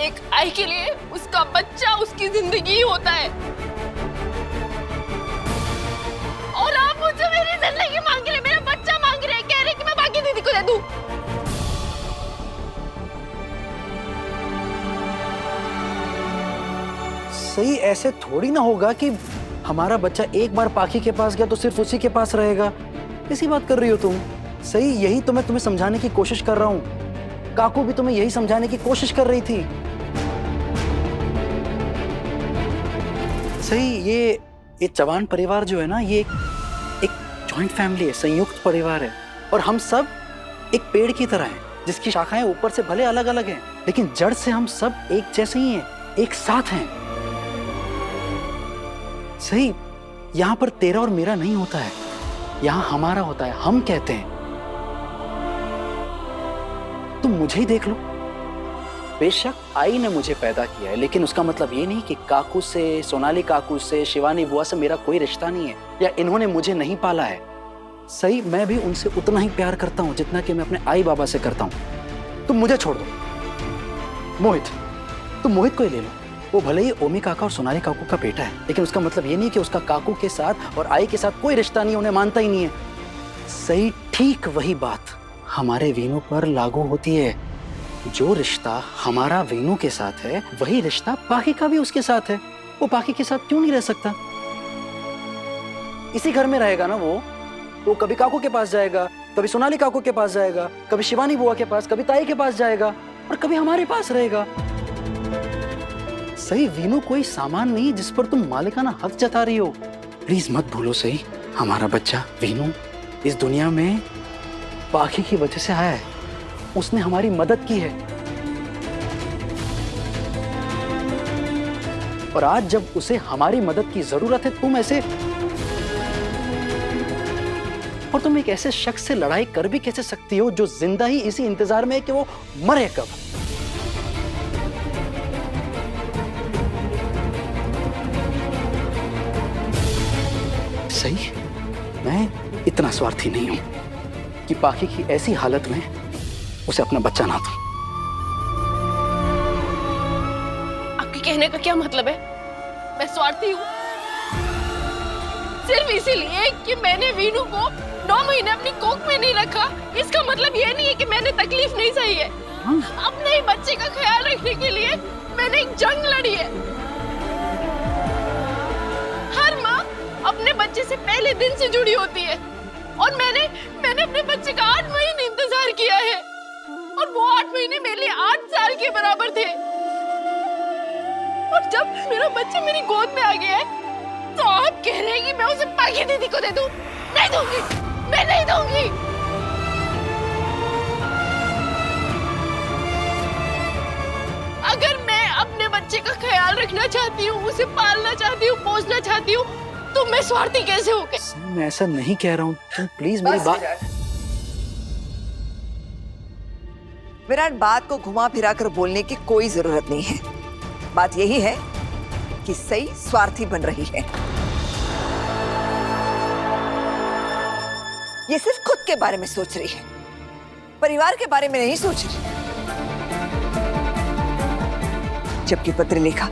एक आई के लिए उसका बच्चा उसकी जिंदगी होता है, और आप मुझसे मेरी जिंदगी मांग रहे, मेरा बच्चा मांग रहे, कह रहे कि मैं बाकी दीदी को दे दूं। सही ऐसे थोड़ी ना होगा कि हमारा बच्चा एक बार पाखी के पास गया तो सिर्फ उसी के पास रहेगा। कैसी बात कर रही हो तुम? सही यही तो मैं तुम्हें समझाने की कोशिश कर रहा हूँ। काकू भी तुम्हें यही समझाने की कोशिश कर रही थी। सही ये चौहान परिवार जो है ना, ये एक जॉइंट फैमिली है, संयुक्त परिवार है, और हम सब एक पेड़ की तरह हैं जिसकी शाखाएं ऊपर से भले अलग अलग हैं, लेकिन जड़ से हम सब एक जैसे ही हैं, एक साथ हैं। सही यहां पर तेरा और मेरा नहीं होता है, यहां हमारा होता है, हम कहते हैं। तुम मुझे ही देख लो, बेशक आई ने मुझे पैदा किया है, लेकिन उसका मतलब ये नहीं कि काकू से, सोनाली काकू से, शिवानी बुआ से मेरा कोई रिश्ता नहीं है, या इन्होंने मुझे नहीं पाला है। सही मैं भी उनसे उतना ही प्यार करता हूं जितना कि मैं अपने आई बाबा से करता हूं। तुम मुझे छोड़ दो। मोहित, तुम मोहित को ही ले लो। वो भले ही ओमी काका और सोनाली काकू का बेटा है, लेकिन उसका मतलब ये नहीं कि उसका काकू के साथ और आई के साथ कोई रिश्ता नहीं, उन्हें मानता ही नहीं है। सही ठीक वही बात हमारे वीनू पर लागू होती है। जो रिश्ता हमारा वीनू के साथ है, वही रिश्ता पाखी का भी उसके साथ है। वो पाखी के साथ क्यों नहीं रह सकता? इसी घर में रहेगा ना वो कभी काकू के पास जाएगा, कभी सोनाली काकू के पास जाएगा, कभी शिवानी बुआ के पास, कभी ताई के पास जाएगा, और कभी हमारे पास रहेगा। सही वीनू कोई सामान नहीं जिस पर तुम मालिकाना हक जता रही हो। प्लीज मत भूलो सही, हमारा बच्चा वीनू इस दुनिया में पाखी की वजह से आया है। उसने हमारी मदद की है, और आज जब उसे हमारी मदद की जरूरत है, तुम एक ऐसे शख्स से लड़ाई कर भी कैसे सकती हो जो जिंदा ही इसी इंतजार में है कि वो मरे कब। सही मैं इतना स्वार्थी नहीं हूं कि पाखी की ऐसी हालत में उसे अपना बच्चा ना दूं। आपके कहने का क्या मतलब है? मैं स्वार्थी हूँ सिर्फ इसीलिए कि मैंने वीनू को 9 महीने अपनी कोख में नहीं रखा। इसका मतलब ये नहीं है कि मैंने तकलीफ नहीं सही है। अपने ही बच्चे का ख्याल रखने के लिए मैंने एक जंग लड़ी है। हर माँ अपने बच्चे से पहले दिन से जुड़ी होती है, और मैंने अपने बच्चे का 8 महीने इंतजार किया है, और वो 8 महीने मेरे लिए 8 साल के बराबर थे। और जब मेरा बच्चा मेरी गोद में आ गया है, तो आप कह रहे हैं कि मैं उसे पाखी दीदी को दे दूं? नहीं दूंगी, मैं नहीं दूंगी। अगर मैं अपने बच्चे का ख्याल रखना चाहती हूँ, उसे पालना चाहती हूँ, पोसना चाहती हूँ, तो मैं स्वार्थी कैसे हो गई? मैं ऐसा नहीं कह रहा हूँ, तुम प्लीज मेरी बात। विराट, बात को घुमा फिरा कर बोलने की कोई जरूरत नहीं है। बात यही है कि सही स्वार्थी बन रही है। ये सिर्फ खुद के बारे में सोच रही है, परिवार के बारे में नहीं सोच रही। जबकि पत्रलेखा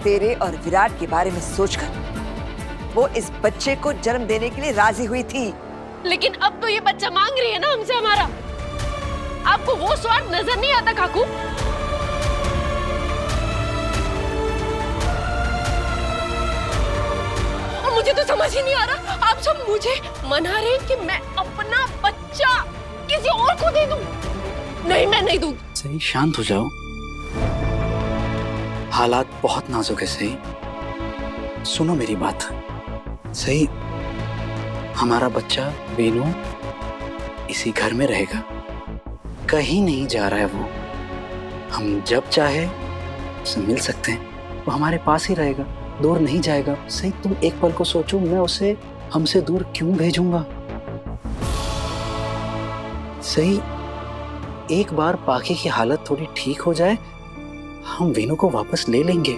तेरे और विराट के बारे में सोचकर वो इस बच्चे को जन्म देने के लिए राजी हुई थी। लेकिन अब तो ये बच्चा मांग रही है ना हमसे हमारा। आपको वो स्वार्थ नजर नहीं आता काकू? और मुझे तो समझ ही नहीं आ रहा, आप सब मुझे मना रहे हैं कि मैं अपना बच्चा किसी और को दे दूं। नहीं, मैं नहीं दूं। सही शांत हो जाओ, हालात बहुत नाजुक है। सही सुनो मेरी बात। सही हमारा बच्चा वीनू इसी घर में रहेगा, कहीं नहीं जा रहा है। वो हम जब चाहे उससे मिल सकते हैं, वो हमारे पास ही रहेगा, दूर नहीं जाएगा। सही तुम एक पल को सोचो, मैं उसे हमसे दूर क्यों भेजूंगा? सही एक बार पाखी की हालत थोड़ी ठीक हो जाए, हम वीनू को वापस ले लेंगे।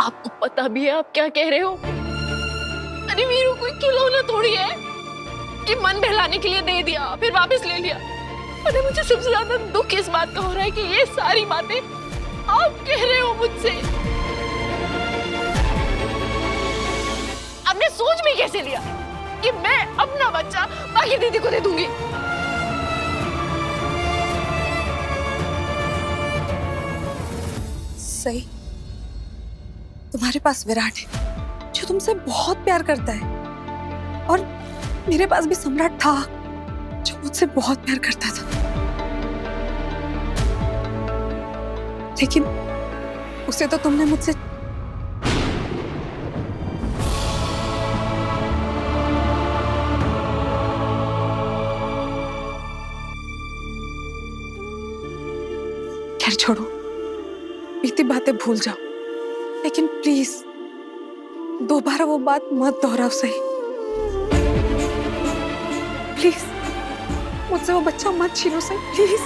आपको पता भी है आप क्या कह रहे हो? अरे वीरू कोई खिलौना थोड़ी है कि मन बहलाने के लिए दे दिया फिर वापस ले लिया। और मुझे सबसे ज्यादा दुख इस बात का हो रहा है कि ये सारी बातें आप कह रहे हो मुझसे। आपने सोच में कैसे लिया कि मैं अपना बच्चा बाकी दीदी को दे दूंगी? सही, तुम्हारे पास विराट है जो तुमसे बहुत प्यार करता है, और मेरे पास भी सम्राट था जो मुझसे बहुत प्यार करता था, लेकिन उसे तो तुमने मुझसे खैर छोड़ो, बीती बातें भूल जाओ, लेकिन प्लीज दोबारा वो बात मत दोहराओ। सही, प्लीज मुझसे वो बच्चा मत छीनो। सही, प्लीज।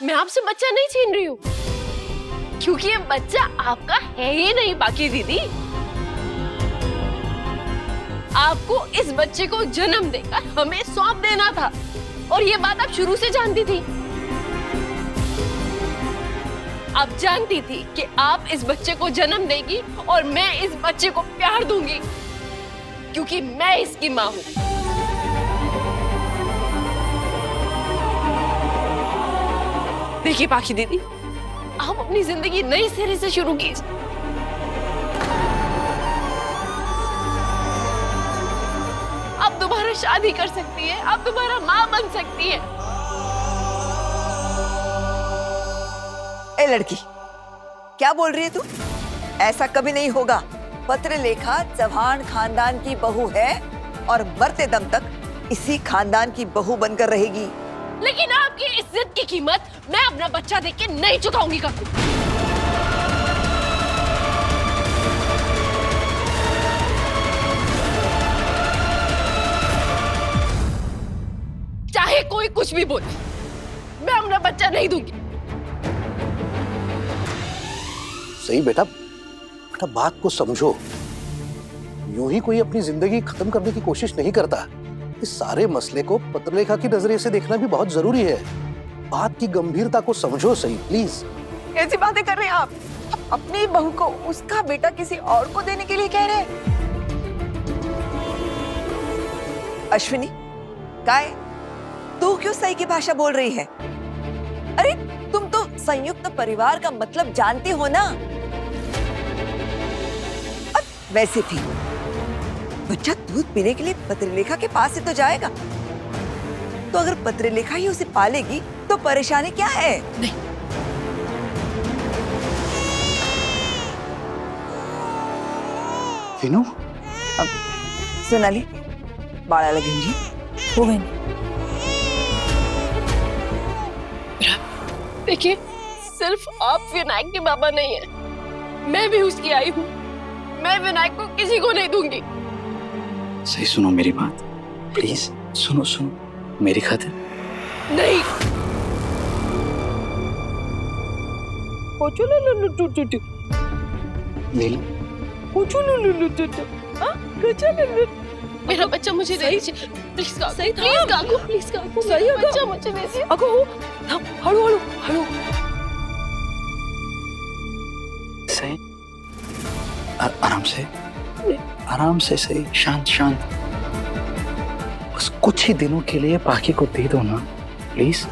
मैं आपसे बच्चा नहीं छीन रही हूँ, क्योंकि ये बच्चा आपका है ही नहीं बाकी दीदी। आपको इस बच्चे को जन्म देकर हमें सौंप देना था, और ये बात आप शुरू से जानती थी। आप जानती थी कि आप इस बच्चे को जन्म देगी और मैं इस बच्चे को प्यार दूंगी, क्योंकि मैं इसकी मां हूं। देखिए पाखी दीदी, आप अपनी जिंदगी नई सिरे से शुरू कीजिए। आप दोबारा शादी कर सकती है, आप दोबारा मां बन सकती है। ए लड़की, क्या बोल रही है तू? ऐसा कभी नहीं होगा। पत्रलेखा चौहान खानदान की बहू है और मरते दम तक इसी खानदान की बहू बनकर रहेगी। लेकिन आपकी इज्जत की कीमत मैं अपना बच्चा देख के नहीं चुकाऊंगी कभी। चाहे कोई कुछ भी बोले, मैं अपना बच्चा नहीं दूंगी। सही बेटा, बात को समझो। यूं ही कोई अपनी जिंदगी खत्म करने की कोशिश नहीं करता। इस सारे मसले को पत्रलेखा की नजरिए से देखना भी बहुत जरूरी है। बात की गंभीरता को समझो सही, प्लीज। कैसी बातें कर रहे हैं आप? अपनी बहू को उसका बेटा किसी और को देने के लिए कह रहे हैं? अश्विनी, काय, तू क्यों सही की भाषा बोल रही है? अरे तुम तो संयुक्त परिवार का मतलब जानती हो ना। अब वैसे भी बच्चा दूध पीने के लिए पत्रलेखा के पास ही तो जाएगा, तो अगर पत्रलेखा ही उसे पालेगी तो परेशानी क्या है? नहीं, विनू, सोनाली, बाळा लगेन जी, हो गई। देखिए, सिर्फ आप विनायक के बाबा नहीं है, मैं भी उसकी आई हूँ। मैं विनायक को किसी को नहीं दूंगी। सही सुनो मेरी बात, प्लीज सुनो सुनो मेरी खातिर। नहीं। मेरा बच्चा मुझे दे दीजिए, प्लीज काकू, प्लीज काकू, प्लीज काकू, मेरा बच्चा मुझे दे दीजिए। हळू हळू हळू। सही, आराम से सही, शांत शांत। बस कुछ ही दिनों के लिए पाखी को दे दो ना, प्लीज।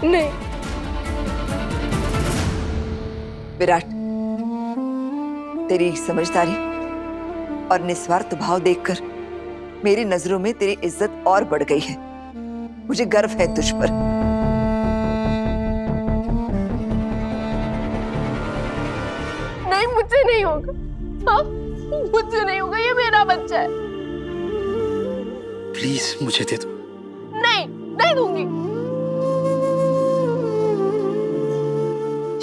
नहीं। विराट, तेरी समझदारी और निस्वार्थ भाव देखकर मेरी नजरों में तेरी इज्जत और बढ़ गई है। मुझे गर्व है तुझ पर। नहीं, मुझसे नहीं होगा। हाँ, मुझसे नहीं होगा, ये मेरा बच्चा है। प्लीज मुझे दे दो। नहीं, नहीं दूंगी।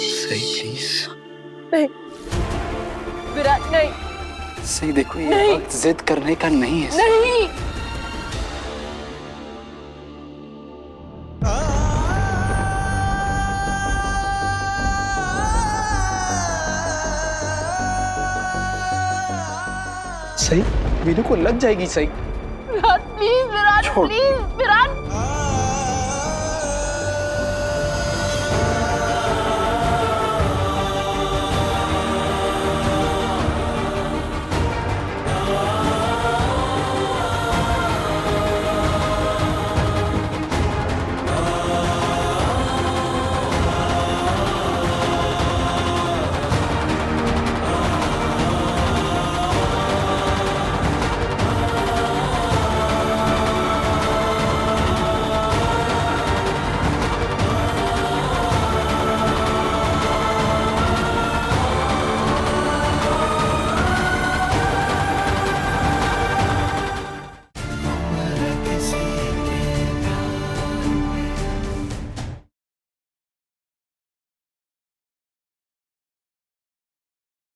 सही प्लीज। नहीं विराट, नहीं। सही देखो, ये नहीं। वक्त जिद करने का नहीं है। नहीं। सही मीनू को लग जाएगी सही। विराट प्लीज, विराट छोड़। प्लीज।